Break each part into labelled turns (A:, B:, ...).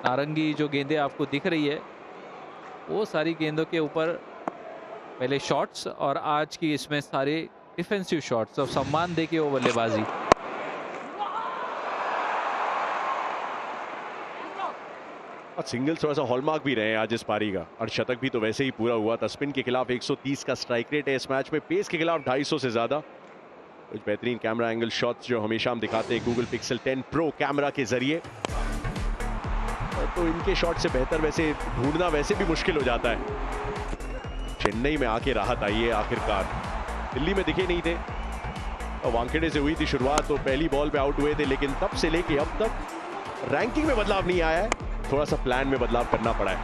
A: नारंगी जो गेंदें आपको दिख रही है वो सारी गेंदों के ऊपर पहले शॉट्स और आज की इसमें सारे डिफेंसिव शॉट्स और सम्मान देके वो बल्लेबाजी।
B: और सिंगल्स थोड़ा सा हॉलमार्क भी रहे हैं आज इस पारी का, और शतक भी तो वैसे ही पूरा हुआ था। स्पिन के खिलाफ 130 का स्ट्राइक रेट है इस मैच में, पेस के खिलाफ 250 से ज्यादा। कुछ बेहतरीन कैमरा एंगल शॉट्स जो हमेशा हम दिखाते हैं गूगल पिक्सल 10 प्रो कैमरा के जरिए, तो इनके शॉट से बेहतर वैसे ढूंढना वैसे भी मुश्किल हो जाता है। चेन्नई में आके राहत आई है आखिरकार, दिल्ली में दिखे नहीं थे। और वानखेड़े से हुई थी शुरुआत, तो पहली बॉल पे आउट हुए थे, लेकिन तब से लेके अब तक रैंकिंग में बदलाव नहीं आया है, थोड़ा सा प्लान में बदलाव करना पड़ा है।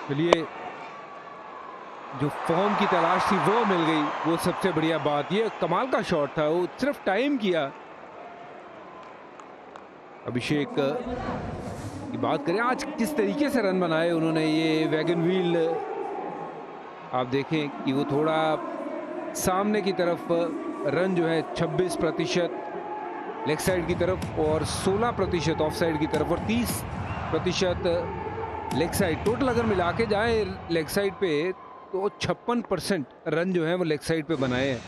C: चलिए, जो फॉर्म की तलाश थी वो मिल गई, वो सबसे बढ़िया बात। ये कमाल का शॉट था, वो सिर्फ टाइम किया। अभिषेक की बात करें, आज किस तरीके से रन बनाए उन्होंने। ये वैगन व्हील आप देखें कि वो थोड़ा सामने की तरफ रन जो है 26% लेग साइड की तरफ और 16% ऑफ साइड की तरफ और 30% लेग साइड। टोटल अगर मिला के जाए लेग साइड पे तो 56% रन जो है वो लेग साइड पे बनाए हैं।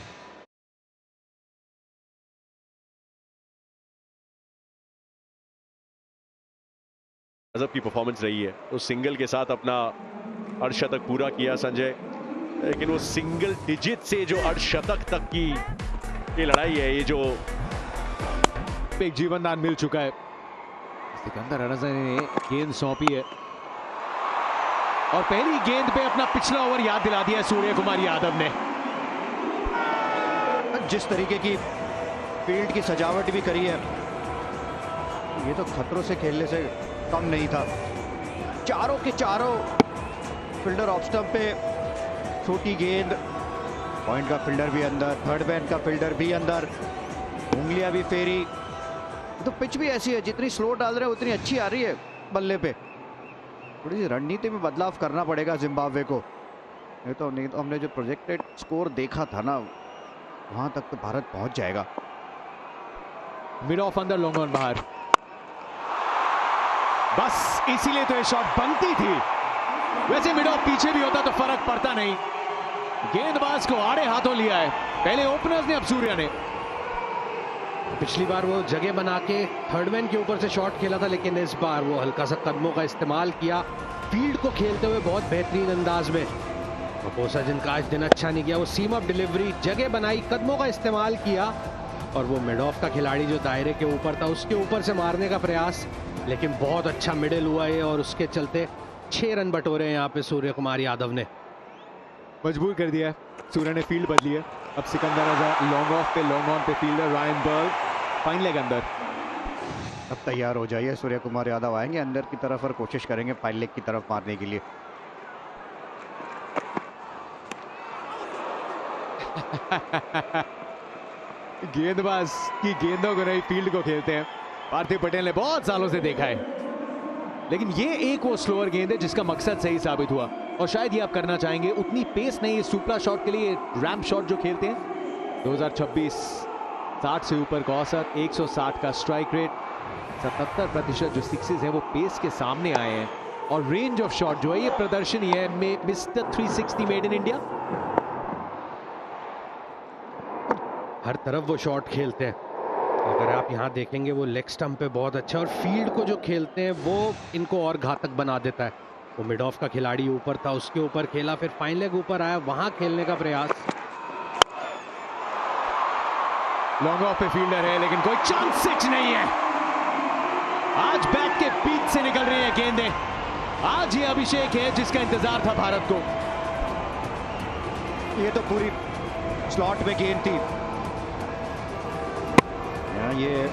B: गजब की परफॉर्मेंस रही है। तो सिंगल के साथ अपना अर्धशतक पूरा किया संजय, लेकिन वो सिंगल डिजिट से जो अर्धशतक तक की ये लड़ाई है, ये जो
D: एक जीवनदान मिल चुका है। सिकंदर अरज़ा ने गेंद सौंपी है और पहली गेंद पे अपना पिछला ओवर याद दिला दिया सूर्य कुमार यादव ने।
E: जिस तरीके की फील्ड की सजावट भी करी है, ये तो खतरों से खेलने से कम नहीं था। चारों के चारों फील्डर ऑफ स्टंप पे, छोटी गेंद, पॉइंट का फील्डर भी अंदर, थर्ड मैन का फील्डर भी अंदर, उंगलियां भी फेरी। तो पिच भी ऐसी है, जितनी स्लो डाल रहे हैं उतनी अच्छी आ रही है बल्ले पे। थोड़ी सी रणनीति में बदलाव करना पड़ेगा जिम्बाब्वे को। नहीं तो हमने जो प्रोजेक्टेड स्कोर देखा था ना, वहां तक तो भारत पहुंच जाएगा।
D: मिड ऑफ अंदर, लॉन्ग ऑन बाहर। बस इसीलिए तो ये शॉट बनती थी। वैसे मिड ऑफ पीछे भी होता तो फर्क पड़ता नहीं। गेंदबाज को आड़े हाथों लिया है, पहले ओपनर्स ने, अब सूर्या ने।
F: पिछली बार वो जगह बना के थर्ड मैन के ऊपर से शॉट खेला था, लेकिन इस बार वो हल्का सा कदमों का इस्तेमाल किया, फील्ड को खेलते हुए बहुत बेहतरीन अंदाज में। कपोसा जिनका आज दिन अच्छा नहीं किया, वो सीम अप डिलीवरी, जगह बनाई, कदमों का इस्तेमाल किया और वो मिड ऑफ का खिलाड़ी जो दायरे के ऊपर था उसके ऊपर से मारने का प्रयास, लेकिन बहुत अच्छा मिडिल हुआ है और उसके चलते 6 रन बटोरे हैं यहाँ पे सूर्य कुमार यादव ने।
D: मजबूर कर दिया है, सूर्य ने फील्ड बदली है। अब सिकंदर रज़ा लॉन्ग ऑफ पे, लॉन्ग ऑन पे फील्डर रायन बर्ग, फाइन लेग अंदर।
E: अब तैयार हो जाइए, सूर्य कुमार यादव आएंगे अंदर की तरफ और कोशिश करेंगे फाइन लेग की तरफ मारने के लिए।
D: गेंदबाज की गेंदों को नहीं, फील्ड को खेलते हैं। पार्थिव पटेल ने बहुत सालों से देखा है, लेकिन ये एक वो स्लोअर गेंद है जिसका मकसद सही साबित हुआ और शायद ये आप करना चाहेंगे। उतनी पेस नहीं है सुपरा शॉट के लिए, रैम्प शॉट जो खेलते हैं। 2026 60 से ऊपर का औसत, 160 का स्ट्राइक रेट, 77% जो सिक्सेस है वो पेस के सामने आए हैं और रेंज ऑफ शॉट जो है ये प्रदर्शन ही है मिस्टर 360 मेड इन इंडिया।
F: हर तरफ वो शॉट खेलते हैं, अगर आप यहाँ देखेंगे वो लेग स्टंप पे बहुत अच्छा, और फील्ड को जो खेलते हैं वो इनको और घातक बना देता है। वो मिड ऑफ का खिलाड़ी ऊपर था, उसके ऊपर खेला, फिर फाइन लेग ऊपर आया, वहां खेलने का प्रयास।
D: लॉन्ग ऑफ पे फील्डर है, लेकिन कोई चांस सिक्स नहीं है। आज बैट के बीच से निकल रही है गेंदें। आज ये अभिषेक है जिसका इंतजार था भारत को।
E: ये तो पूरी स्लॉट में गेंद थी। ये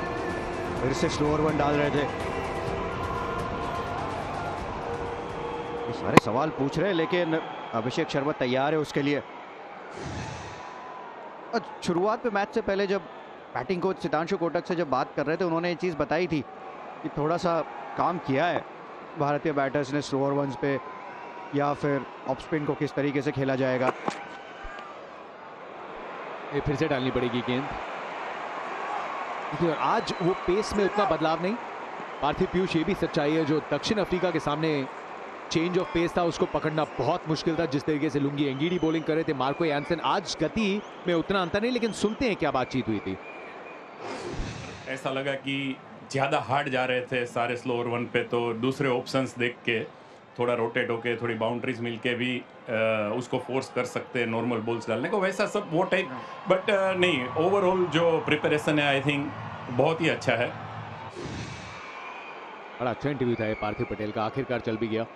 E: फिर से स्लोअर वन डाल रहे थे। ये सारे सवाल पूछ रहे हैं, लेकिन अभिषेक शर्मा तैयार है उसके लिए। शुरुआत में मैच से पहले जब बैटिंग कोच सितांशु कोटक से जब बात कर रहे थे, उन्होंने ये चीज़ बताई थी कि थोड़ा सा काम किया है भारतीय बैटर्स ने स्लोअर वंस पे, या फिर ऑफ स्पिन को किस तरीके से खेला जाएगा।
D: ये फिर से डालनी पड़ेगी गेंद। देखिए, और आज वो पेस में उतना बदलाव नहीं। पार्थिव पीयूष, ये भी सच्चाई है, जो दक्षिण अफ्रीका के सामने चेंज ऑफ पेस था उसको पकड़ना बहुत मुश्किल था। जिस तरीके से लुंगी एंगीडी बॉलिंग कर रहे थे, मार्को यानसन, आज गति में उतना अंतर नहीं, लेकिन सुनते हैं क्या बातचीत हुई थी।
G: ऐसा लगा कि ज़्यादा हार्ड जा रहे थे सारे स्लोअर वन पे, तो दूसरे ऑप्शंस देख के थोड़ा रोटेट होके थोड़ी बाउंड्रीज मिलके भी उसको फोर्स कर सकते हैं नॉर्मल बॉल्स डालने को, वैसा सब वो टाइप। बट नहीं, ओवरऑल जो प्रिपरेशन है आई थिंक बहुत ही अच्छा है।
D: बड़ा अच्छा इंटरव्यू था ये पार्थिव पटेल का, आखिरकार चल भी गया।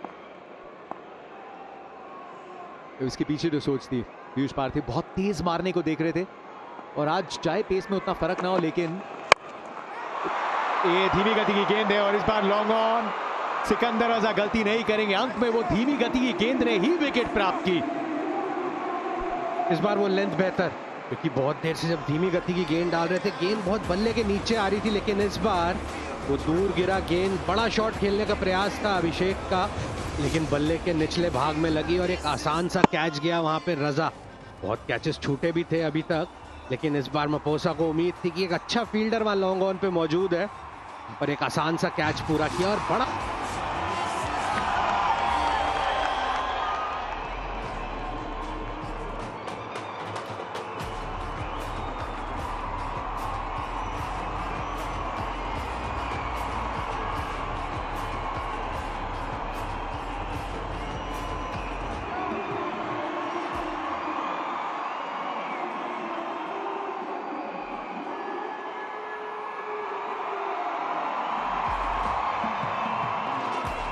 D: इसके पीछे जो सोच थी, पीयूष पार्थिव बहुत तेज मारने को देख रहे थे, और आज चाहे पेस में उतना फर्क ना हो, लेकिन ये धीमी गति की गेंद है और इस बार लॉन्ग ऑन। सिकंदर रजा गलती नहीं करेंगे, अंत में वो धीमी गति की गेंद ने ही विकेट प्राप्त की।
F: इस बार वो लेंथ बेहतर, क्योंकि बहुत देर से जब धीमी गति की गेंद डाल रहे थे, गेंद बहुत बल्ले के नीचे आ रही थी, लेकिन इस बार वो दूर गिरा गेंद। बड़ा शॉट खेलने का प्रयास था अभिषेक का, लेकिन बल्ले के निचले भाग में लगी और एक आसान सा कैच गया वहां पे रजा। बहुत कैचेस छूटे भी थे अभी तक, लेकिन इस बार मपोसा को उम्मीद थी कि एक अच्छा फील्डर वहां लॉन्ग ऑन पे मौजूद है, पर एक आसान सा कैच पूरा किया और बड़ा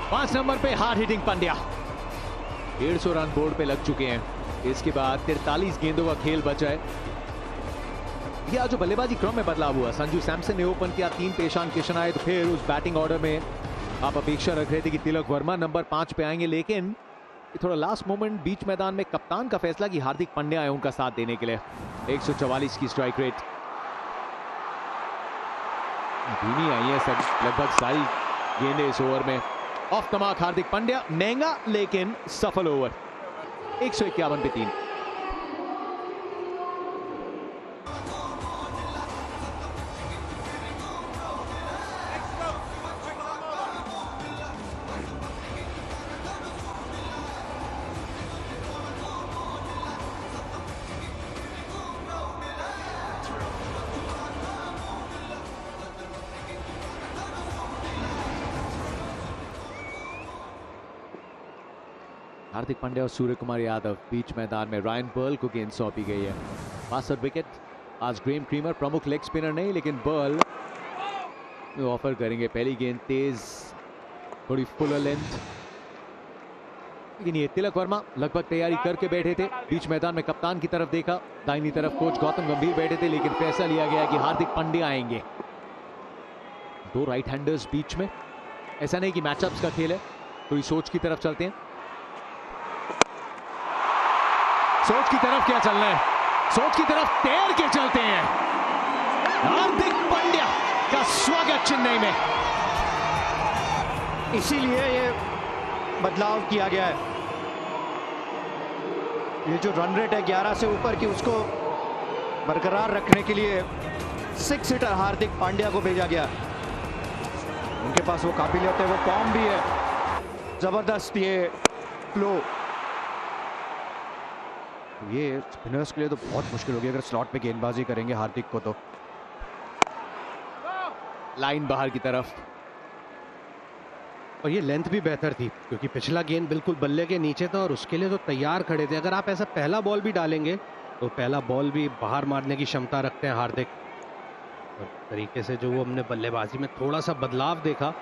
D: पांच नंबर पे hard hitting Pandya, 150 run board पे लग चुके हैं। इसके बाद 43 गेंदों का खेल बचा है। यह जो बल्लेबाजी क्रम में बदलाव हुआ, संजू सैमसन ने ओपन किया, 3 पेशान किशन आए, तो फिर उस बैटिंग ऑर्डर में आप अपेक्षा रख रहे थे कि तिलक वर्मा नंबर 5 पे आएंगे, लेकिन थोड़ा लास्ट मोमेंट बीच मैदान में कप्तान का फैसला कि हार्दिक पांड्या आए उनका साथ देने के लिए। 144 की स्ट्राइक रेट, धीमी आई है सब लगभग सारी गेंदें इस ओवर में। Of the mark Hardik Pandya, महंगा लेकिन सफल ओवर, 151 पे 3। हार्दिक पांड्या और सूर्य कुमार यादव बीच मैदान में, रायन बर्ल को गेंद सौंपी गई है। फास्टर विकेट आज ग्रेम क्रीमर, प्रमुख लेग स्पिनर नहीं, लेकिन बर्ल ऑफर करेंगे। पहली गेंद तेज, थोड़ी फुल लेंथ, लेकिन ये तिलक वर्मा लगभग तैयारी करके बैठे थे। बीच मैदान में कप्तान की तरफ देखा, दाहिनी तरफ कोच गौतम गंभीर बैठे थे, लेकिन फैसला लिया गया कि हार्दिक पांड्या आएंगे। 2 राइट हैंडर्स बीच में, ऐसा नहीं कि मैचअप्स का खेल है, थोड़ी सोच की तरफ चलते हैं। सोच की तरफ क्या चलना है, सोच की तरफ तैर के चलते हैं। हार्दिक पांड्या का स्वागत चेन्नई में,
E: इसीलिए ये बदलाव किया गया है। ये जो रन रेट है 11 से ऊपर की, उसको बरकरार रखने के लिए 6 हिटर हार्दिक पांड्या को भेजा गया। उनके पास वो काबिलियत है, वो फॉर्म भी है, जबरदस्त ये फ्लो। ये स्पिनर्स के लिए तो बहुत मुश्किल होगी अगर स्लॉट पे गेंदबाजी करेंगे हार्दिक को तो।
D: लाइन बाहर की तरफ,
F: और ये लेंथ भी बेहतर थी, क्योंकि पिछला गेंद बिल्कुल बल्ले के नीचे था और उसके लिए तो तैयार खड़े थे। अगर आप ऐसा पहला बॉल भी डालेंगे तो पहला बॉल भी बाहर मारने की क्षमता रखते हैं हार्दिक। और तरीके से जो वो हमने बल्लेबाजी में थोड़ा सा बदलाव देखा,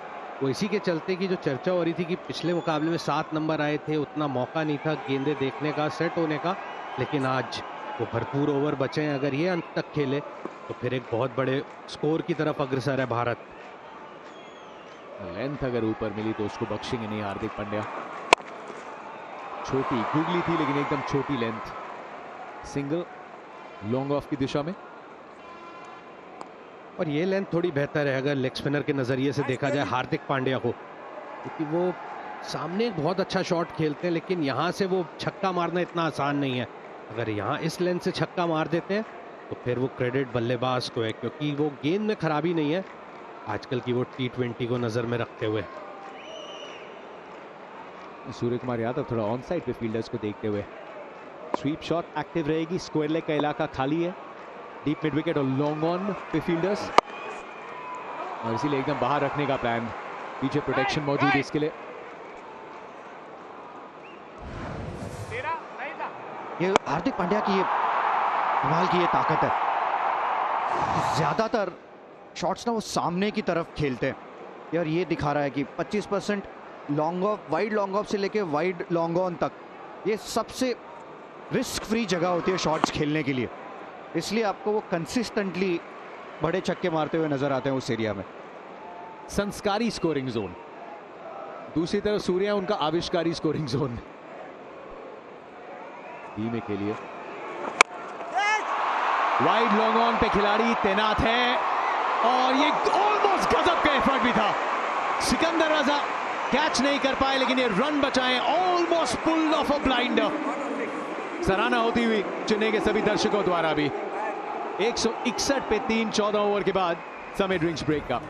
F: वो इसी के चलते कि जो चर्चा हो रही थी कि पिछले मुकाबले में 7 नंबर आए थे, उतना मौका नहीं था गेंदे देखने का, सेट होने का, लेकिन आज वो भरपूर ओवर बचे हैं। अगर ये अंत तक खेले तो फिर एक बहुत बड़े स्कोर की तरफ अग्रसर है भारत।
D: लेंथ अगर ऊपर मिली तो उसको बख्शेंगे नहीं हार्दिक पांड्या। छोटी गुगली थी, लेकिन एकदम छोटी लेंथ, सिंगल लॉन्ग ऑफ की दिशा में।
F: और ये लेंथ थोड़ी बेहतर है अगर लेग स्पिनर के नज़रिए से देखा जाए हार्दिक पांड्या को, क्योंकि वो सामने एक बहुत अच्छा शॉट खेलते हैं, लेकिन यहाँ से वो छक्का मारना इतना आसान नहीं है। अगर यहाँ इस लेंथ से छक्का मार देते हैं तो फिर वो क्रेडिट बल्लेबाज को है, क्योंकि वो गेंद में खराबी नहीं है आजकल की, वो T20 को नजर में रखते हुए।
D: सूर्य कुमार यादव थोड़ा ऑन साइड पे फील्डर्स को देखते हुए, स्वीप शॉट एक्टिव रहेगी, स्क्वायर लेग का इलाका खाली है, डीप मिड विकेट और लॉन्ग ऑन पे फील्डर्स, और इसीलिए एकदम बाहर रखने का प्लान, पीछे प्रोटेक्शन मौजूद है इसके लिए।
E: ये हार्दिक पांड्या की ये कमाल की ये ताकत है, ज्यादातर शॉट्स ना वो सामने की तरफ खेलते हैं यार। ये दिखा रहा है कि 25% long off, wide long off से लेके वाइड लॉन्ग ऑन तक ये सबसे रिस्क फ्री जगह होती है शॉट्स खेलने के लिए, इसलिए आपको वो कंसिस्टेंटली बड़े छक्के मारते हुए नजर आते हैं उस एरिया में।
D: संस्कारी स्कोरिंग जोन, दूसरी तरफ सूर्या उनका आविष्कारी स्कोरिंग जोन में खेलिए। वाइड लॉन्ग ऑन पे खिलाड़ी तैनात है और ये ऑलमोस्ट गजब का एफर्ट भी था, सिकंदर रजा कैच नहीं कर पाए लेकिन ये रन बचाए, almost pulled of a blinder. सराहना होती हुई चेन्नई के सभी दर्शकों द्वारा भी। 161 पे 3 14 ओवर के बाद समय ड्रिंक्स ब्रेक का।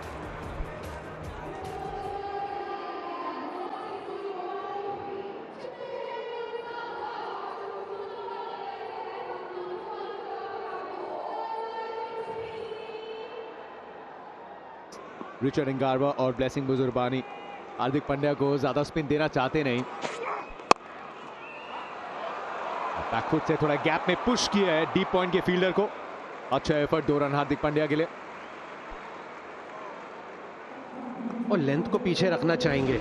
D: रिचर्ड इंगारवा और ब्लेसिंग बुजुर्बानी हार्दिक पांड्या को ज्यादा स्पिन देना चाहते नहीं, बैकफुट से थोड़ा गैप में पुश किया है डीप पॉइंट के फील्डर को। अच्छा एफर्ट, 2 रन हार्दिक पांड्या के लिए।
F: और लेंथ को पीछे रखना चाहेंगे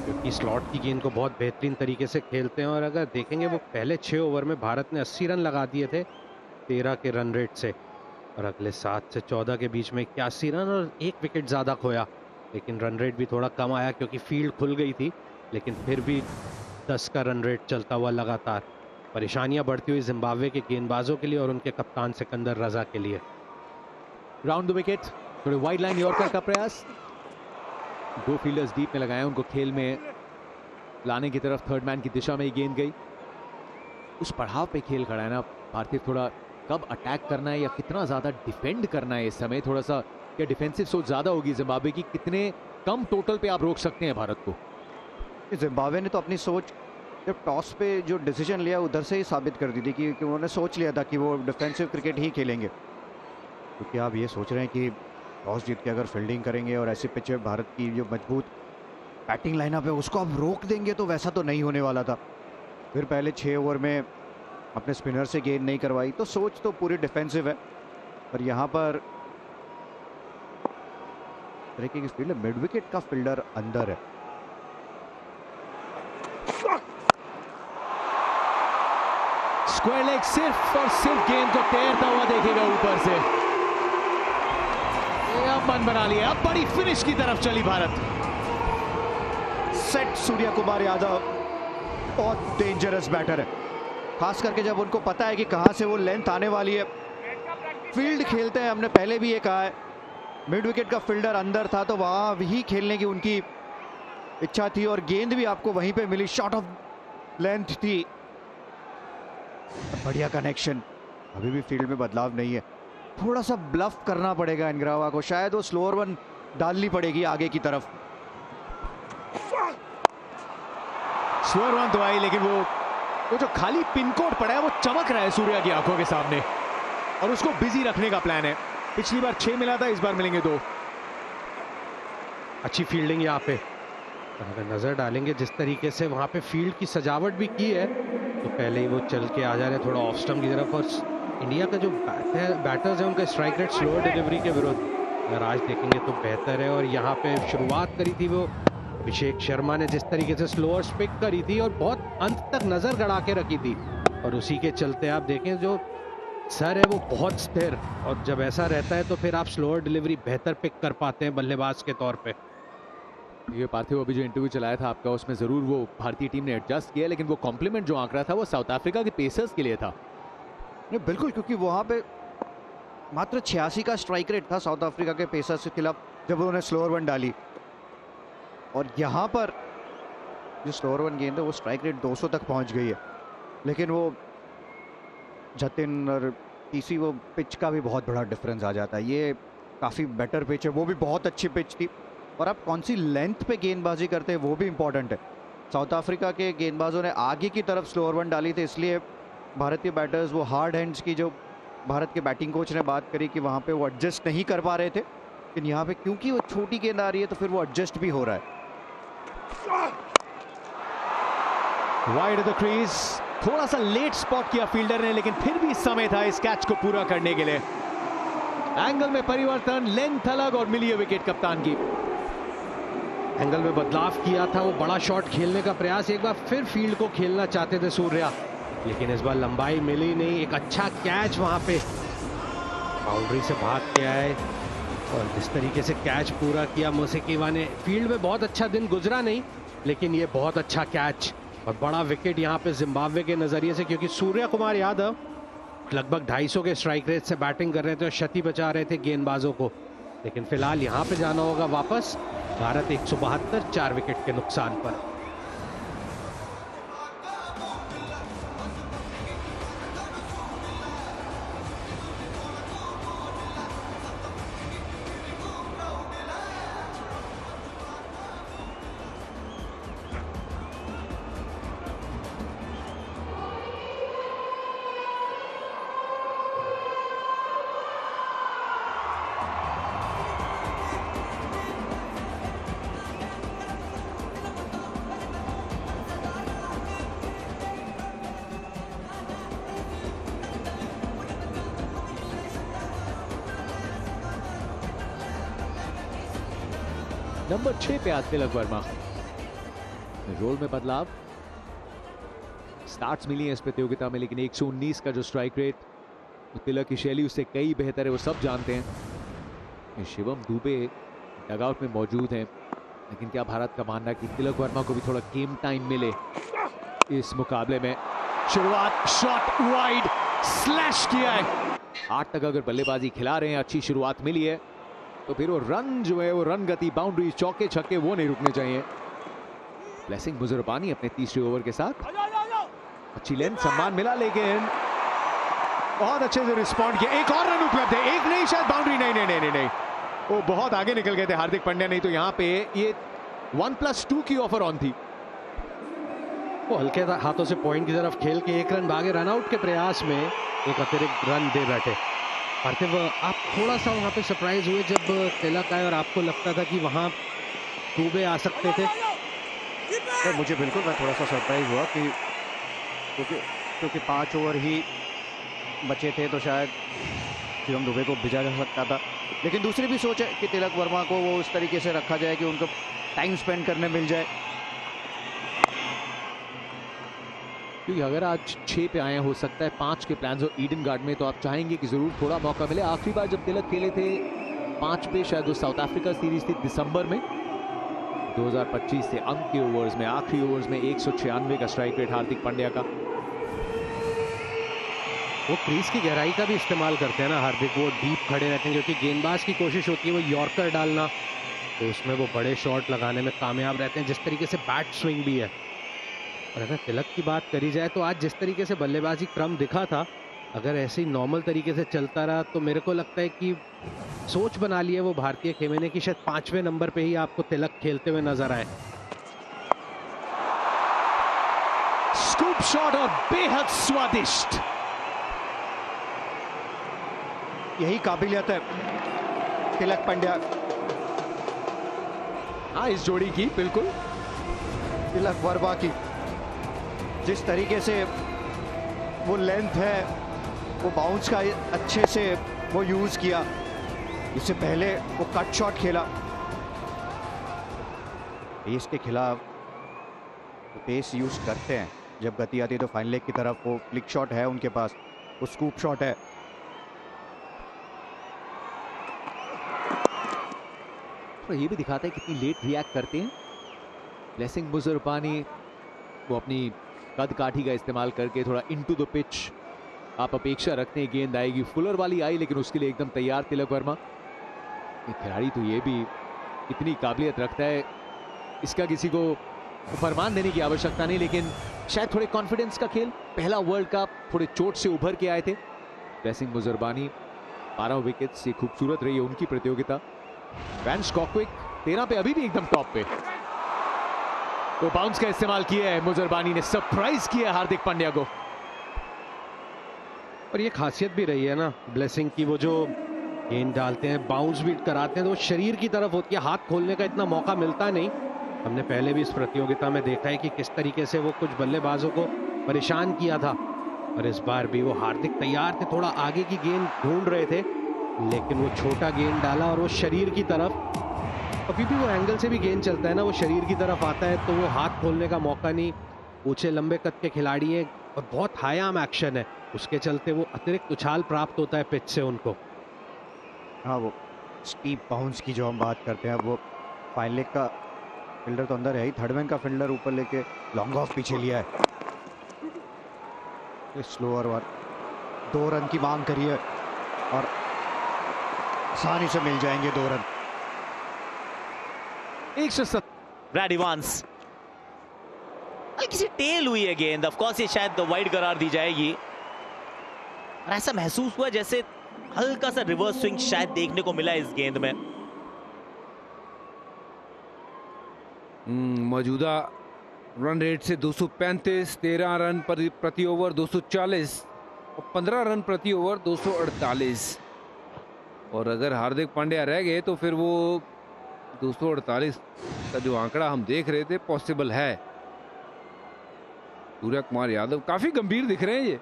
F: क्योंकि स्लॉट की गेंद को बहुत बेहतरीन तरीके से खेलते हैं। और अगर देखेंगे वो पहले 6 ओवर में भारत ने 80 रन लगा दिए थे 13 के रन रेट से, और अगले 7 से 14 के बीच में 81 रन और 1 विकेट ज़्यादा खोया, लेकिन रन रेट भी थोड़ा कम आया क्योंकि फील्ड खुल गई थी, लेकिन फिर भी 10 का रन रेट चलता हुआ लगातार। परेशानियां बढ़ती हुई जिम्बाब्वे के गेंदबाजों के लिए और उनके कप्तान सिकंदर रजा के लिए।
D: राउंड द विकेट, थोड़े वाइड लाइन यॉर्कर का प्रयास, 2 फील्डर्स डीप में लगाए, उनको खेल में लाने की तरफ थर्ड मैन की दिशा में ही गेंद गई। उस पड़ाव पे खेल खड़ा है ना भारतीय, थोड़ा कब अटैक करना है या कितना ज्यादा डिफेंड करना है इस समय, थोड़ा सा क्या डिफेंसिव सोच ज्यादा होगी जिम्बाब्वे की, कितने कम टोटल पे आप रोक सकते हैं भारत को।
E: जिम्बाब्वे ने तो अपनी सोच जब टॉस पे जो डिसीजन लिया उधर से ही साबित कर दी थी कि उन्होंने सोच लिया था कि वो डिफेंसिव क्रिकेट ही खेलेंगे, क्योंकि आप ये सोच रहे हैं कि टॉस जीत के अगर फील्डिंग करेंगे और ऐसे पिच पे भारत की जो मजबूत बैटिंग लाइनअप है उसको आप रोक देंगे, तो वैसा तो नहीं होने वाला था। फिर पहले 6 ओवर में अपने स्पिनर से गेंद नहीं करवाई, तो सोच तो पूरी डिफेंसिव है। पर यहाँ पर तरीके की फील्ड, मिड विकेट का फील्डर अंदर है।
D: स्क्वायर लेग सिर्फ और सिर्फ गेंद को तैरता हुआ देखेगा ऊपर से। अब मन बना लिया, अब बड़ी फिनिश की तरफ चली भारत।
E: सेट सूर्य कुमार यादव बहुत डेंजरस बैटर है, खास करके जब उनको पता है कि कहां से वो लेंथ आने वाली है। फील्ड खेलते हैं, हमने पहले भी ये कहा है, मिड विकेट का फील्डर अंदर था तो वहां भी खेलने की उनकी इच्छा थी और गेंद भी आपको वहीं पे मिली, शॉर्ट ऑफ लेंथ थी, बढ़िया कनेक्शन। अभी भी फील्ड में बदलाव नहीं है, थोड़ा सा ब्लफ करना पड़ेगा इंग्रावा को, शायद वो स्लोअर वन डालनी पड़ेगी आगे की तरफ।
D: स्लोअर वन तो आई, लेकिन वो जो खाली पिन कोड पड़ा है वो चमक रहा है सूर्या की आंखों के सामने और उसको बिजी रखने का प्लान है। पिछली बार 6 मिला था, इस बार मिलेंगे 2।
F: अच्छी फील्डिंग यहाँ पे, अगर नजर डालेंगे जिस तरीके से वहां पे फील्ड की सजावट भी की है, तो पहले ही वो चल के आ जा रहे हैं थोड़ा ऑफ स्टंप की तरफ। और इंडिया का जो बैटर्स है उनका स्ट्राइक रेट स्लोअर डिलीवरी के विरुद्ध अगर आज देखेंगे तो बेहतर है। और यहाँ पे शुरुआत करी थी वो अभिषेक शर्मा ने जिस तरीके से स्लोअर पिक करी थी और बहुत अंत तक नजर गड़ा के रखी थी, और उसी के चलते आप देखें जो सर है वो बहुत स्थिर, और जब ऐसा रहता है तो फिर आप स्लोअर डिलीवरी बेहतर पिक कर पाते हैं बल्लेबाज के तौर पे।
D: ये पार्थिव अभी जो इंटरव्यू चलाया था आपका, उसमें जरूर वो भारतीय टीम ने एडजस्ट किया, लेकिन वो कॉम्प्लीमेंट जो आंकड़ा था वो साउथ अफ्रीका के पेसर्स के लिए था।
E: नहीं बिल्कुल, क्योंकि वहां पे मात्र 86 का स्ट्राइक रेट था साउथ अफ्रीका के पेसर्स के खिलाफ जब उन्होंने स्लोअर वन डाली, और यहाँ पर जो स्लोअर वन गेंद है वो स्ट्राइक रेट 200 तक पहुंच गई है। लेकिन वो जतिन और तीसरी वो पिच का भी बहुत बड़ा डिफरेंस आ जाता है। ये काफ़ी बेटर पिच है, वो भी बहुत अच्छी पिच थी। और आप कौन सी लेंथ पे गेंदबाजी करते हैं वो भी इंपॉर्टेंट है। साउथ अफ्रीका के गेंदबाजों ने आगे की तरफ स्लोअर वन डाली थी, इसलिए भारतीय बैटर्स वो हार्ड हैंड्स की जो भारत के बैटिंग कोच ने बात करी कि वहाँ पे वो एडजस्ट नहीं कर पा रहे थे, लेकिन यहाँ पे क्योंकि वो छोटी गेंद आ रही है तो फिर वो एडजस्ट भी हो रहा है।
D: वाइड द क्रीज, थोड़ा सा लेट स्पॉट किया फील्डर ने, लेकिन फिर भी समय था इस कैच को पूरा करने के लिए। एंगल में परिवर्तन, लेंथ अलग और मिली है विकेट कप्तान की।
F: एंगल में बदलाव किया था, वो बड़ा शॉट खेलने का प्रयास, एक बार फिर फील्ड को खेलना चाहते थे सूर्या, लेकिन इस बार लंबाई मिली नहीं। एक अच्छा कैच वहां पे बाउंड्री से भाग के आए और जिस तरीके से कैच पूरा किया मुसेकीवा ने, फील्ड में बहुत अच्छा दिन गुजरा नहीं, लेकिन ये बहुत अच्छा कैच और बड़ा विकेट यहाँ पे जिम्बाब्वे के नजरिए से, क्योंकि सूर्या कुमार यादव लगभग 250 के स्ट्राइक रेट से बैटिंग कर रहे थे और क्षति बचा रहे थे गेंदबाजों को, लेकिन फिलहाल यहाँ पे जाना होगा वापस। भारत 172 4 विकेट के नुकसान पर।
D: नंबर 6 पे आज तिलक वर्मा। रोल में बदलाव, स्टार्ट्स मिली है इस प्रतियोगिता में, लेकिन 119 का जो स्ट्राइक रेट, तो तिलक की शैली उससे कई बेहतर है, वो सब जानते हैं। शिवम दुबे डगआउट में मौजूद हैं, लेकिन क्या भारत का मानना है कि तिलक वर्मा को भी थोड़ा गेम टाइम मिले इस मुकाबले में। शुरुआत, शॉट वाइड, स्लैश किया है। 8 तक अगर बल्लेबाजी खिला रहे हैं, अच्छी शुरुआत मिली है, तो फिर वो रन जो है, वो रन गति, बाउंड्री, चौके छक्के, वो नहीं रुकने चाहिए। ब्लेसिंग मुजरबानी अपने तीसरे ओवर के साथ, अच्छी लेंथ, सम्मान मिला, लेकिन बहुत अच्छे से रिस्पॉन्ड किया। एक और रन उपलब्ध है, एक नहीं शायद, बाउंड्री नहीं नहीं नहीं नहीं, नहीं। वो बहुत आगे निकल गए थे हार्दिक पांड्या, नहीं तो यहाँ पे ये 1+2 की ऑफर ऑन थी।
F: वो हल्के हाथों से पॉइंट की तरफ खेल के 1 रन भागे, रनआउट के प्रयास में एक अतिरिक्त रन दे बैठे। पार्थिव, आप थोड़ा सा वहाँ पे सरप्राइज हुए जब तिलक आए और आपको लगता था कि वहाँ दुबे आ सकते थे?
E: तो मुझे बिल्कुल, मैं थोड़ा सा सरप्राइज हुआ कि क्योंकि 5 ओवर ही बचे थे, तो शायद शिवम दुबे को भेजा जा सकता था, लेकिन दूसरी भी सोच है कि तिलक वर्मा को वो उस तरीके से रखा जाए कि उनको टाइम स्पेंड करने मिल जाए।
D: क्योंकि अगर आज 6 पे आए, हो सकता है 5 के प्लान्स हो ईडन गार्ड में, तो आप चाहेंगे कि जरूर थोड़ा मौका मिले। आखिरी बार जब तिलक खेले थे 5 पे, शायद वो साउथ अफ्रीका सीरीज थी दिसंबर में 2025 से। अंत के ओवर्स में, आखिरी ओवर्स में 196 का स्ट्राइक रेट हार्दिक पांड्या का।
F: वो क्रीज की गहराई का भी इस्तेमाल करते हैं ना हार्दिक, वो डीप खड़े रहते हैं, क्योंकि गेंदबाज की कोशिश होती है वो यॉर्कर डालना, तो उसमें वो बड़े शॉट लगाने में कामयाब रहते हैं, जिस तरीके से बैट स्विंग भी है। और अगर तिलक की बात करी जाए तो आज जिस तरीके से बल्लेबाजी क्रम दिखा था, अगर ऐसे ही नॉर्मल तरीके से चलता रहा तो मेरे को लगता है कि सोच बना ली है वो भारतीय खेमे ने कि शायद 5वें नंबर पे ही आपको तिलक खेलते हुए नजर आए।
D: स्कूप शॉट और बेहद स्वादिष्ट,
E: यही काबिलियत है तिलक पांड्या,
D: हाँ, इस जोड़ी की, बिल्कुल
E: तिलक वर्मा की। जिस तरीके से वो लेंथ है, वो बाउंस का अच्छे से वो यूज किया, इससे पहले वो कट शॉट खेला। पेस के खिलाफ वो पेस यूज करते हैं, जब गति आती है तो फाइन लेग की तरफ वो फ्लिक शॉट है उनके पास, वो स्कूप शॉट है।
D: तो ये भी दिखाता है कितनी लेट रिएक्ट करते हैं। ब्लेसिंग मुजरबानी, वो अपनी कद काठी का इस्तेमाल करके थोड़ा इनटू द पिच आप अपेक्षा रखते हैं गेंद आएगी, फुलर वाली आई, लेकिन उसके लिए एकदम तैयार तिलक वर्मा। खिलाड़ी तो ये भी इतनी काबिलियत रखता है, इसका किसी को फरमान देने की आवश्यकता नहीं, लेकिन शायद थोड़े कॉन्फिडेंस का खेल, पहला वर्ल्ड कप, थोड़े चोट से उभर के आए थे, ब्लेसिंग मुजरबानी 12 विकेट्स, ये खूबसूरत रही है उनकी प्रतियोगिता। वैन स्कॉकविक 13 पे अभी भी एकदम टॉप पे। तो बाउंस का इस्तेमाल किया है मुजरबानी ने, सरप्राइज किया हार्दिक पांड्या को।
F: और ये खासियत भी रही है ना ब्लेसिंग की, वो जो गेंद डालते हैं बाउंस भी कराते हैं तो वो शरीर की तरफ होती है, हाथ खोलने का इतना मौका मिलता नहीं। हमने पहले भी इस प्रतियोगिता में देखा है कि किस तरीके से वो कुछ बल्लेबाजों को परेशान किया था, और इस बार भी वो हार्दिक तैयार थे, थोड़ा आगे की गेंद ढूंढ रहे थे लेकिन वो छोटा गेंद डाला और वो शरीर की तरफ, कभी भी वो एंगल से भी गेंद चलता है ना, वो शरीर की तरफ आता है तो वो हाथ खोलने का मौका नहीं। ऊंचे लंबे कद के खिलाड़ी हैं और बहुत हाई आर्म एक्शन है, उसके चलते वो अतिरिक्त उछाल प्राप्त होता है पिच से उनको।
E: हाँ, वो स्टीप बाउंस की जो हम बात करते हैं, वो फाइन लेग का फील्डर तो अंदर है ही, थर्ड मैन का फील्डर ऊपर लेके लॉन्ग ऑफ पीछे लिया है। स्लोअर वन 2 रन की मांग करी है और आसानी से मिल जाएंगे 2 रन।
D: 170।
H: ब्रैड इवांस, हल्की सी टेल हुई है गेंद, ऑफ कोर्स ये शायद वाइड करार दी जाएगी, और ऐसा महसूस हुआ जैसे हल्का सा रिवर्स स्विंग शायद देखने को मिला इस गेंद में।
C: मौजूदा रन रेट से 235, 13 रन प्रति ओवर 240 और 15 रन प्रति ओवर 248। और अगर हार्दिक पांड्या रह गए तो फिर वो 248 का जो आंकड़ा हम देख रहे थे पॉसिबल है। सूर्य कुमार यादव काफी गंभीर दिख रहे हैं ये।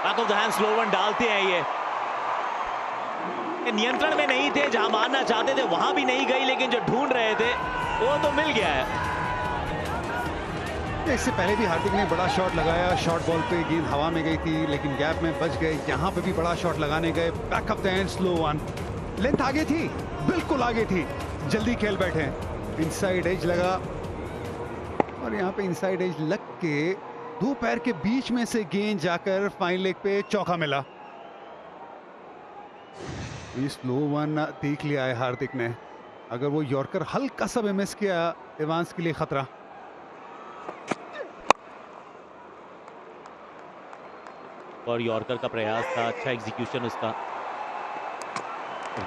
H: Back of the hand slow one डालते हैं ये नियंत्रण में नहीं थे, जहां मारना चाहते थे वहां भी नहीं गई, लेकिन जो ढूंढ रहे थे वो तो मिल गया है।
I: इससे पहले भी हार्दिक ने बड़ा शॉट लगाया, शॉर्ट बॉल पे गेंद हवा में गई थी लेकिन गैप में बच गए, यहाँ पे भी बड़ा शॉट लगाने गए। Back of the hand slow one, length आगे थी, बिल्कुल आगे थी, जल्दी खेल बैठे, इनसाइड एज लगा और यहाँ पे इनसाइड एज लग के 2 पैर के बीच में से गेंद जाकर फाइन लेग पे चौका मिला। ये स्लो वन देख लिया है हार्दिक ने, अगर वो यॉर्कर हल्का सा भी मिस किया इवांस के लिए खतरा।
H: और यॉर्कर का प्रयास था, अच्छा एग्जीक्यूशन उसका,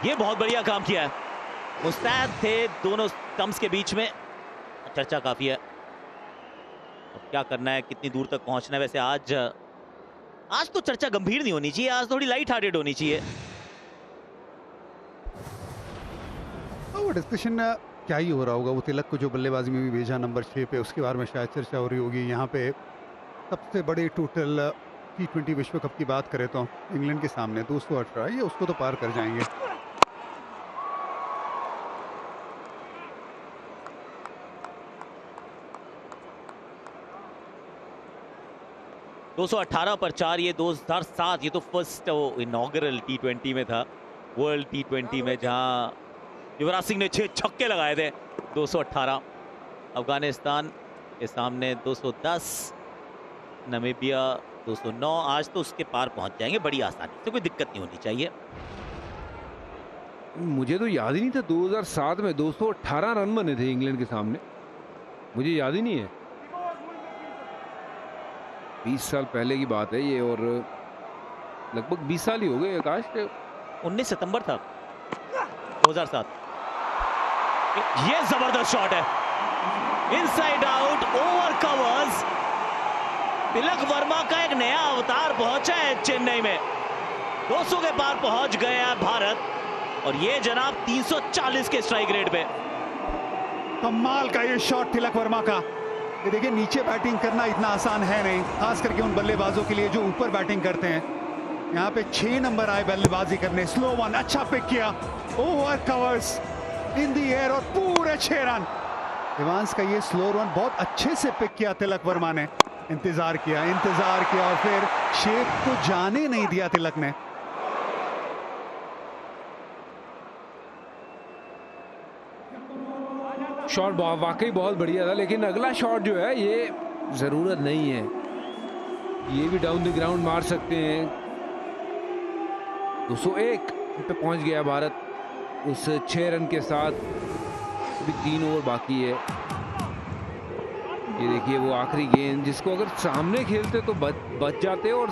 H: ये बहुत बढ़िया काम किया है। मुस्तैद थे दोनों स्टंप्स के बीच में, चर्चा काफी है अब क्या करना है, कितनी दूर तक पहुंचना है। वैसे आज तो चर्चा गंभीर नहीं होनी चाहिए, आज थोड़ी लाइट हार्टेड होनी चाहिए।
I: वो डिस्कशन क्या ही हो रहा होगा, वो तिलक को जो बल्लेबाजी में भी भेजा नंबर 6 पे, उसके बारे में शायद चर्चा हो रही होगी। यहाँ पे सबसे बड़े टोटल T20 विश्व कप की बात करें तो इंग्लैंड के सामने 218, ये उसको तो पार कर जाएंगे।
H: $218 पर 4, ये 2007, ये तो फर्स्ट इनॉग्रल T20 में था, वर्ल्ड T20 में, जहां युवराज सिंह ने 6 छक्के लगाए थे। 218 अफगानिस्तान के सामने 210, नामीबिया 209, आज तो उसके पार पहुंच जाएंगे बड़ी आसानी से, कोई दिक्कत नहीं होनी चाहिए।
C: मुझे तो याद ही नहीं था 2007 में 218 रन बने थे इंग्लैंड के सामने, मुझे याद ही नहीं है। 20 साल पहले की बात है ये, और लगभग 20 साल ही हो गए आकाश।
H: 19 सितंबर था 2007। ये जबरदस्त शॉट है, inside out over covers. Tilak Varma का एक नया अवतार पहुंचा है चेन्नई में, 200 के पार पहुंच गया भारत, और ये जनाब 340 के स्ट्राइक रेट पे।
I: कमाल का ये शॉट तिलक वर्मा का। ये देखिए, नीचे बैटिंग करना इतना आसान है नहीं, खास करके उन बल्लेबाजों के लिए जो ऊपर बैटिंग करते हैं। यहाँ पे 6 नंबर आए बल्लेबाजी करने, स्लो वन अच्छा पिक किया, ओवर कवर्स इन दी एयर और पूरे 6 रन। इवांस का ये स्लो रन बहुत अच्छे से पिक किया तिलक वर्मा ने, इंतजार किया और फिर शेख को जाने नहीं दिया तिलक ने।
C: शॉट वाकई बहुत बढ़िया था, लेकिन अगला शॉट जो है ये जरूरत नहीं है, ये भी डाउन द ग्राउंड मार सकते हैं। 201 पे पहुंच गया भारत उस 6 रन के साथ, अभी 3 ओवर बाकी है। ये देखिए वो आखिरी गेंद जिसको अगर सामने खेलते तो बच जाते और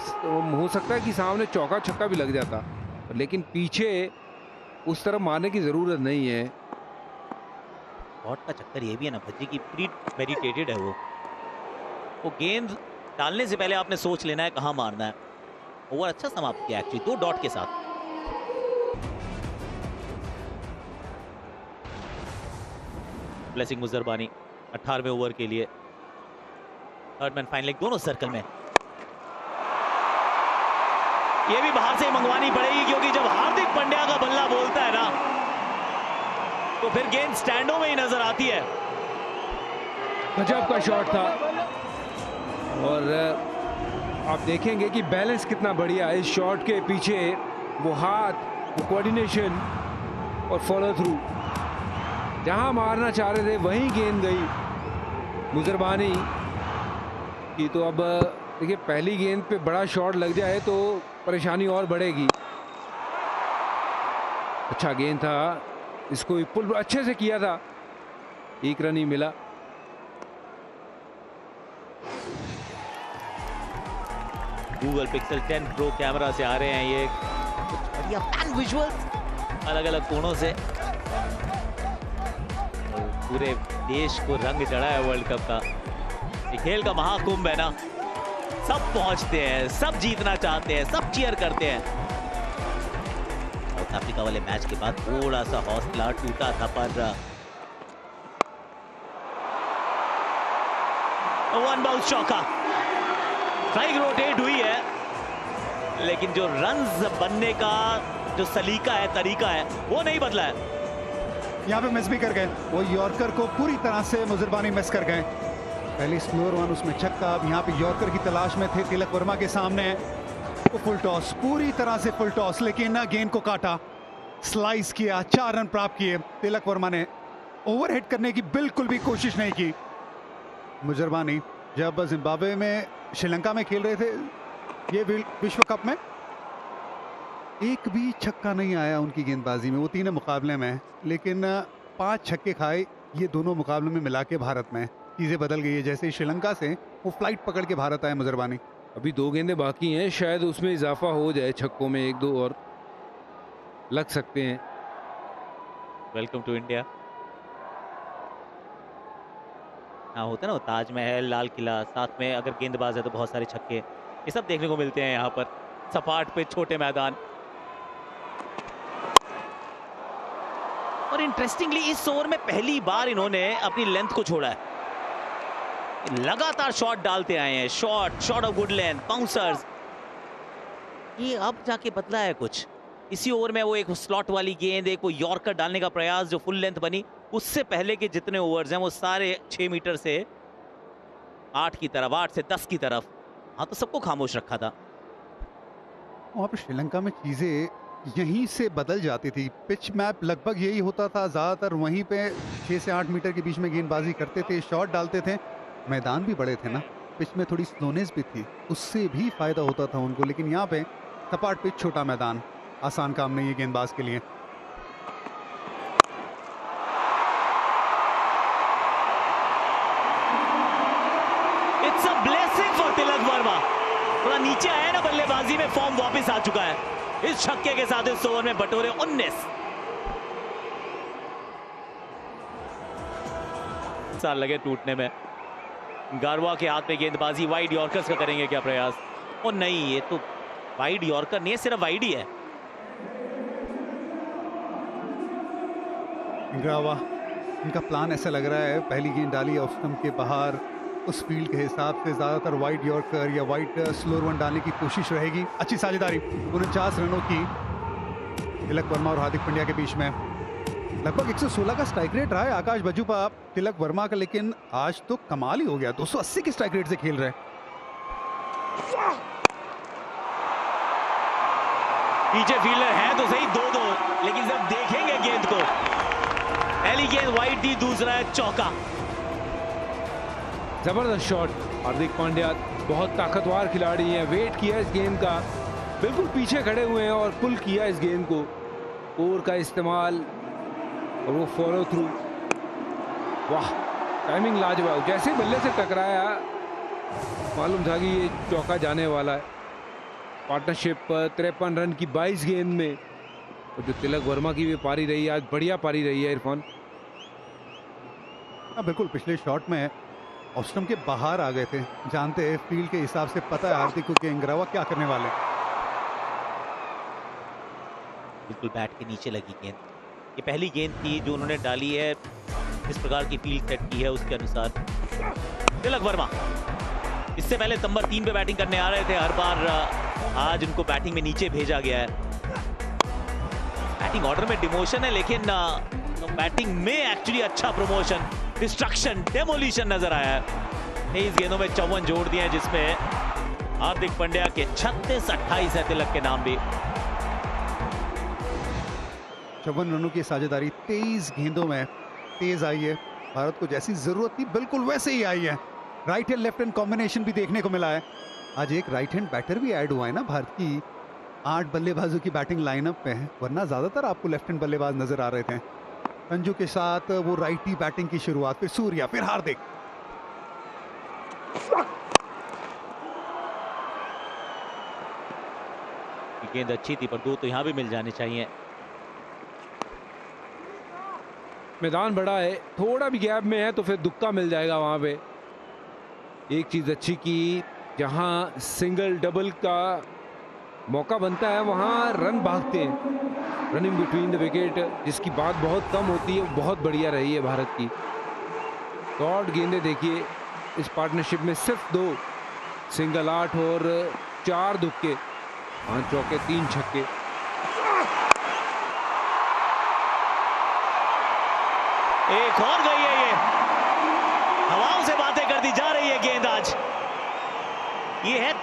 C: हो सकता है कि सामने चौका छक्का भी लग जाता, लेकिन पीछे उस तरफ मारने की जरूरत नहीं है।
H: शॉट का चक्कर ये भी है ना भज्जी की, प्री मेडिटेटेड है वो गेंद डालने से पहले आपने सोच लेना है कहां मारना है। ओवर अच्छा समाप्त किया एक्चुअली 2 डॉट के साथ। ब्लेसिंग मुजरबानी 18वें ओवर के लिए, थर्ड मैन फाइनल दोनों सर्कल में। ये भी बाहर से मंगवानी पड़ेगी क्योंकि जब हार्दिक पांड्या का बल्ला बोलता है ना तो फिर गेंद स्टैंडों में ही नजर आती है।
C: गजब का शॉट था और आप देखेंगे कि बैलेंस कितना बढ़िया है इस शॉट के पीछे, वो हाथ, वो कोऑर्डिनेशन और फॉलो थ्रू। जहां मारना चाह रहे थे वहीं गेंद गई मुजरबानी की। तो अब देखिए पहली गेंद पे बड़ा शॉट लग जाए तो परेशानी और बढ़ेगी। अच्छा गेंद था, इसको पुल अच्छे से किया था, एक रन ही मिला।
H: गूगल पिक्सल 10 प्रो कैमरा से आ रहे हैं ये बढ़िया पैन विजुअल्स अलग अलग कोणों से, और पूरे देश को रंग चढ़ा है वर्ल्ड कप का। ये खेल का महाकुंभ है ना, सब पहुंचते हैं, सब जीतना चाहते हैं, सब चीयर करते हैं। साउथ अफ्रीका वाले मैच के बाद थोड़ा सा हौसला टूटा था, पर वन बाउंस चौका, स्ट्राइक रोटेट हुई है, लेकिन जो रन्स बनने का जो सलीका है, तरीका है, वो नहीं बदला है।
I: यहाँ पे मिस भी कर गए, वो यॉर्कर को पूरी तरह से मुजरबानी मिस कर गए। पहले स्लोअर वन, उसमें छक्का, अब यहाँ पे यॉर्कर की तलाश में थे तिलक वर्मा के सामने। वो फुल टॉस, पूरी तरह से फुल टॉस, लेकिन गेंद को काटा, स्लाइस किया, 4 रन प्राप्त किए। तिलक वर्मा ने ओवरहिट करने की बिल्कुल भी कोशिश नहीं की। मुजरबानी जब जिम्बाब्वे में, श्रीलंका में खेल रहे थे ये विश्व कप में, एक भी छक्का नहीं आया उनकी गेंदबाजी में, वो 3 मुकाबले में, लेकिन 5 छक्के खाए ये दोनों मुकाबलों में मिला के भारत में। चीज़ें बदल गई है, जैसे श्रीलंका से वो फ्लाइट पकड़ के भारत आए मुजरबानी।
C: अभी 2 गेंदें बाकी हैं, शायद उसमें इजाफा हो जाए, छक्कों में 1-2 और लग सकते हैं।
H: Welcome to India. हाँ होता है ना, ताजमहल, लाल किला, साथ में अगर गेंदबाज है तो बहुत सारे छक्के, ये सब देखने को मिलते हैं यहाँ पर सपाट पे, छोटे मैदान। और इंटरेस्टिंगली इस ओवर में पहली बार इन्होंने अपनी लेंथ को छोड़ा है, लगातार शॉट डालते आए हैं, shot of good length, bouncers. ये अब जाके बदला है कुछ। इसी ओवर में वो एक स्लॉट वाली गेंद, एक वो यॉर्कर डालने का प्रयास जो फुल लेंथ बनी, उससे पहले के जितने ओवर्स हैं वो सारे 6 मीटर से 8 की तरफ, 8 से 10 की तरफ। हाँ तो सबको खामोश रखा था।
I: वहाँ पर श्रीलंका में चीज़ें यहीं से बदल जाती थी, पिच मैप लगभग यही होता था, ज़्यादातर वहीं पे 6 से 8 मीटर के बीच में गेंदबाजी करते थे, शॉट डालते थे। मैदान भी बड़े थे ना, पिच में थोड़ी स्लोनेस भी थी, उससे भी फायदा होता था उनको। लेकिन यहाँ पे सपाट पिच, छोटा मैदान, आसान काम नहीं है गेंदबाज के लिए।
H: It's a blessing for Tilak Varma. थोड़ा नीचे आया ना बल्लेबाजी में, फॉर्म वापस आ चुका है इस छक्के के साथ। इस ओवर में बटोरे 19 साल लगे टूटने में। गारवा के हाथ में गेंदबाजी, वाइड यॉर्कर्स का करेंगे क्या प्रयास? और नहीं, ये तो वाइड यॉर्कर नहीं है, सिर्फ वाइड ही है।
I: गारवा, इनका प्लान ऐसा लग रहा है, पहली गेंद डाली ऑफ स्टंप के बाहर, उस फील्ड के हिसाब से ज़्यादातर वाइड यॉर्कर या वाइड स्लोअर वन डालने की कोशिश रहेगी। अच्छी साझेदारी 49 रनों की तिलक वर्मा और हार्दिक पांड्या के बीच में। लगभग 116 का स्ट्राइक रेट रहा है आकाश बजूपा तिलक वर्मा का, लेकिन आज तो कमाल ही हो गया, 280 के स्ट्राइक रेट से खेल रहे हैं।
H: पीछे फील्डर है तो सही 2-2, लेकिन जब देखेंगे गेंद को, पहली गेंद वाइड थी, दूसरा है चौका।
C: जबरदस्त शॉट। हार्दिक पांड्या बहुत ताकतवर खिलाड़ी हैं, वेट किया इस गेंद का, बिल्कुल पीछे खड़े हुए हैं और पुल किया इस गेंद को, ओवर का इस्तेमाल और वो फॉलो थ्रू। वाह, टाइमिंग लाजवाब, जैसे ही बल्ले से टकराया मालूम था कि ये चौका जाने वाला है। पार्टनरशिप 53 रन की 22 गेंद में, और जो तिलक वर्मा की भी पारी रही है आज, बढ़िया पारी रही है इरफान।
I: हाँ बिल्कुल, पिछले शॉट में ऑस्ट्रम के बाहर आ गए थे, जानते हैं फील्ड के हिसाब से पता है हार्दिक को कि इंग्रावा क्या करने वाले।
H: बिल्कुल बैट के नीचे लगी गेंद, ये पहली गेंद थी जो उन्होंने डाली है, इस प्रकार की फील्ड सेट की है उसके अनुसार। तिलक वर्मा इससे पहले नंबर 3 पे बैटिंग करने आ रहे थे, हर बार आज उनको बैटिंग में नीचे भेजा गया है। बैटिंग ऑर्डर में डिमोशन है, लेकिन बैटिंग में एक्चुअली अच्छा प्रमोशन, डिस्ट्रक्शन, डेमोलिशन नजर आया है। 23 गेंदों में 54 जोड़ दिए हैं, जिसमें हार्दिक पांड्या के 36-28 है तिलक के नाम भी।
I: 54 रनों की साझेदारी 23 गेंदों में तेज आई है। भारत को जैसी जरूरत थी बिल्कुल वैसे ही आई है। Right hand left hand combination भी देखने को मिला है। आज एक राइट हैंड बैटर भी ऐड हुआ है ना भारत की 8 बल्लेबाजों की बैटिंग लाइनअप में, वरना ज्यादातर आपको लेफ्ट हैंड बल्लेबाज नजर आ रहे थे। संजू के साथ वो राइटी बैटिंग की शुरुआत, फिर सूर्या, फिर हार्दिक।
H: गेंद अच्छी थी पर 2 तो यहां भी मिल जाने चाहिए।
C: मैदान बड़ा है, थोड़ा भी गैप में है तो फिर दुक्का मिल जाएगा वहां पे। एक चीज अच्छी की, जहां सिंगल डबल का मौका बनता है वहां रन भागते हैं, रनिंग बिटवीन द विकेट, जिसकी बात बहुत कम होती है, बहुत बढ़िया रही है भारत की। शॉर्ट गेंदें देखिए इस पार्टनरशिप में, सिर्फ 2 सिंगल 8 और 4 दुक्के, 5 चौके 3 छक्के।
H: एक और गई है, ये हवाओं से बातें करती जा रही है गेंद आज। ये है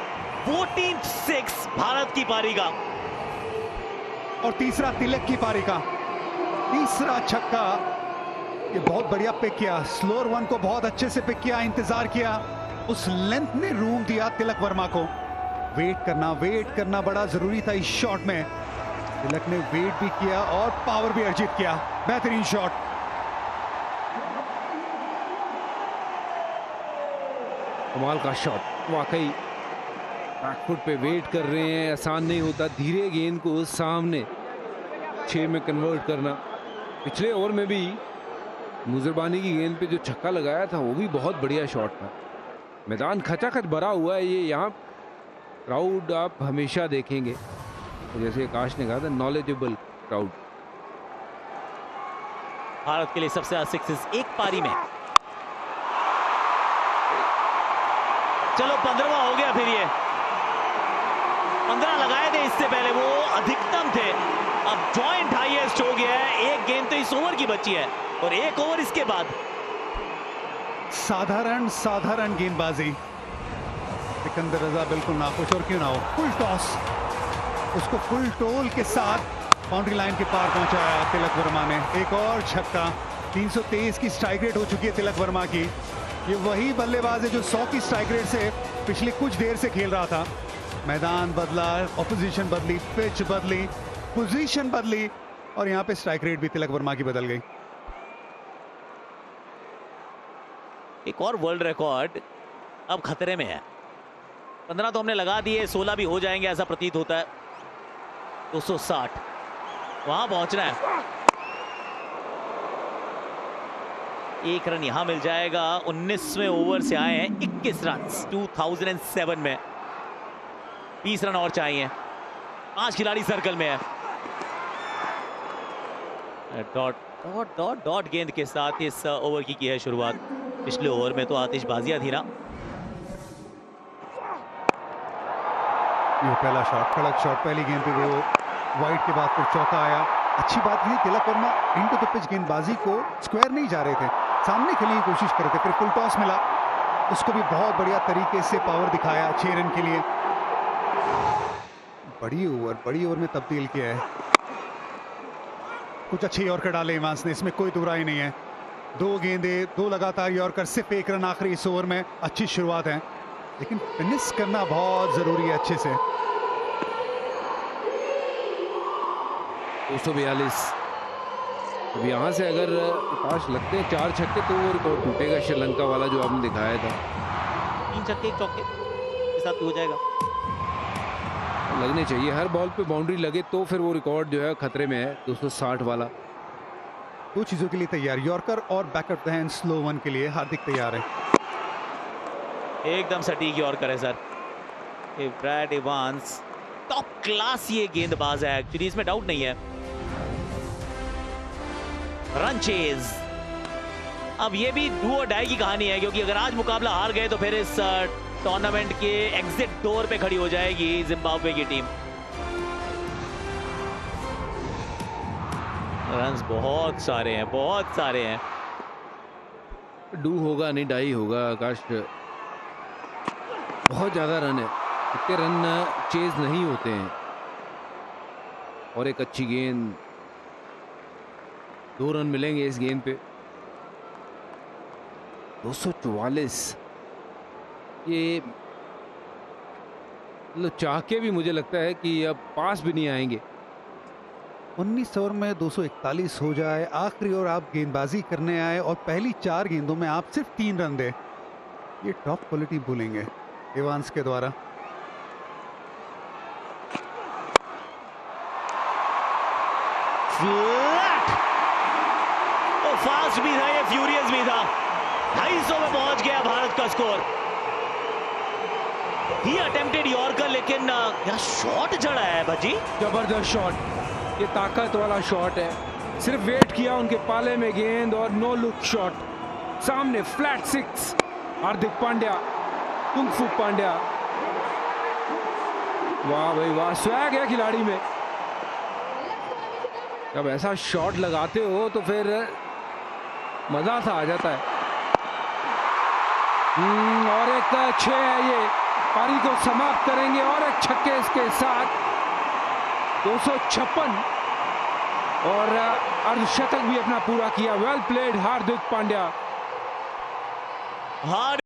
H: 14-6 भारत की पारी का,
I: और तीसरा तिलक की पारी का, तीसरा छक्का। ये बहुत बढ़िया पिक किया, स्लोअर वन को बहुत अच्छे से पिक किया, इंतजार किया, उस लेंथ ने रूम दिया तिलक वर्मा को। वेट करना बड़ा जरूरी था इस शॉट में। तिलक ने वेट भी किया और पावर भी अर्जित किया। बेहतरीन शॉट।
C: कमाल का शॉट, वाकई बैकफुट पे वेट कर रहे हैं, आसान नहीं होता धीरे गेंद को सामने 6 में कन्वर्ट करना। पिछले ओवर में भी मुजरबानी की गेंद पे जो छक्का लगाया था वो भी बहुत बढ़िया शॉट था। मैदान खचाखच भरा हुआ है, ये यहाँ क्राउड आप हमेशा देखेंगे, तो जैसे आकाश ने कहा था, नॉलेजेबल क्राउड।
H: भारत के लिए सबसे ज्यादा सिक्सेस एक पारी में। चलो 15वां हो गया, फिर ये 15 लगाए थे इससे पहले, वो अधिकतम थे। अब जॉइंट हाईएस्ट हो गया है, एक गेंद तो इस ओवर की बची है और एक ओवर इसके बाद।
I: साधारण गेंदबाजी। सिकंदर रजा बिल्कुल नाखुश, और क्यों ना हो, फुल टॉस, उसको फुल टोल के साथ बाउंड्री लाइन के पार पहुंचाया तिलक वर्मा ने। एक और छक्का। 323 की स्ट्राइक रेट हो चुकी है तिलक वर्मा की। ये वही बल्लेबाज है जो 100 की स्ट्राइक रेट से पिछली कुछ देर से खेल रहा था। मैदान बदला, ऑपोजिशन बदली, पिच बदली, पोजीशन बदली, और यहां पे स्ट्राइक रेट भी तिलक वर्मा की बदल गई।
H: एक और वर्ल्ड रिकॉर्ड अब खतरे में है। 15 तो हमने लगा दिए, 16 भी हो जाएंगे ऐसा प्रतीत होता है। 260 वहां पहुंचना है। एक रन यहां मिल जाएगा। 19वें ओवर से आए हैं 21 रन 2007 में। 20 रन और चाहिए। 5 खिलाड़ी सर्कल में है। डॉट गेंद के साथ इस ओवर की है शुरुआत। पिछले ओवर में तो आतिशबाजियां थी ना।
I: ये पहला शॉट, कड़क शॉट, पहली गेंद पे वो वाइड के बाद फिर चौका आया। अच्छी बात ये, Tilak Varma into the pitch गेंदबाजी को स्क्वायर नहीं जा रहे थे, सामने खेलने की कोशिश कर रहे थे। फिर फुल टॉस मिला, उसको भी बहुत बढ़िया तरीके से पावर दिखाया 6 रन के लिए। बड़ी ओवर में तब्दील किया है। कुछ अच्छे यॉर्कर डाले इवांस ने, इसमें कोई दुराई नहीं है। 2 गेंदें, 2 लगातार यॉर्कर, सिर्फ 1 रन आखिरी इस ओवर में। अच्छी शुरुआत है, लेकिन फिनिश करना बहुत जरूरी है अच्छे से।
C: 242 अब यहाँ से अगर पांच लगते हैं 4 छक्के तो वो रिकॉर्ड टूटेगा श्रीलंका वाला जो आपने दिखाया था।
H: 3 छक्के 1 चौके के साथ हो जाएगा।
C: लगने चाहिए, हर बॉल पे बाउंड्री लगे तो फिर वो रिकॉर्ड जो है खतरे में है 260 वाला।
I: दो चीजों के लिए तैयार, यॉर्कर और back of the hand slow one के लिए हार्दिक तैयार है।
H: एकदम सटीक यॉर्कर है sir. Brad Evans top class ये गेंदबाज है एक्चुअली, इसमें डाउट नहीं है। रन चेज, अब ये भी डू और डाई की कहानी है, क्योंकि अगर आज मुकाबला हार गए तो फिर इस टूर्नामेंट के एग्जिट डोर पे खड़ी हो जाएगी जिम्बाब्वे की टीम। रन्स बहुत सारे हैं, बहुत सारे हैं।
C: डू होगा नहीं डाई होगा आकाश, बहुत ज्यादा रन है, इतने रन चेज नहीं होते हैं। और एक अच्छी गेंद, 2 रन मिलेंगे इस गेंद पे। 244, ये मतलब चाह के भी मुझे लगता है कि अब पास भी नहीं आएंगे।
I: 19 ओवर में 241 हो जाए, आखिरी ओवर आप गेंदबाजी करने आए और पहली 4 गेंदों में आप सिर्फ 3 रन दे, ये टॉप क्वालिटी बोलेंगे इवांस के द्वारा।
H: फ्लैट, वो फास्ट भी था, ये फ्यूरियस भी था। 250 में पहुंच गया भारत का स्कोर। ही अटेम्प्टेड यॉर्कर, लेकिन यहाँ शॉट जड़ा है भज्जी,
C: जबरदस्त शॉट, ये ताकत वाला शॉट है। सिर्फ वेट किया उनके पाले में गेंद और नो लुक शॉट, सामने फ्लैट 6। हार्दिक पांड्या, कुंग-फू पांड्या, वाह भाई वाह, स्वैग है खिलाड़ी में। जब ऐसा शॉट लगाते हो तो फिर मजा सा आ जाता है। और एक 6 है, ये पारी को समाप्त करेंगे और एक छक्के इसके साथ। 256 और अर्धशतक भी अपना पूरा किया। Well played Hardik Pandya.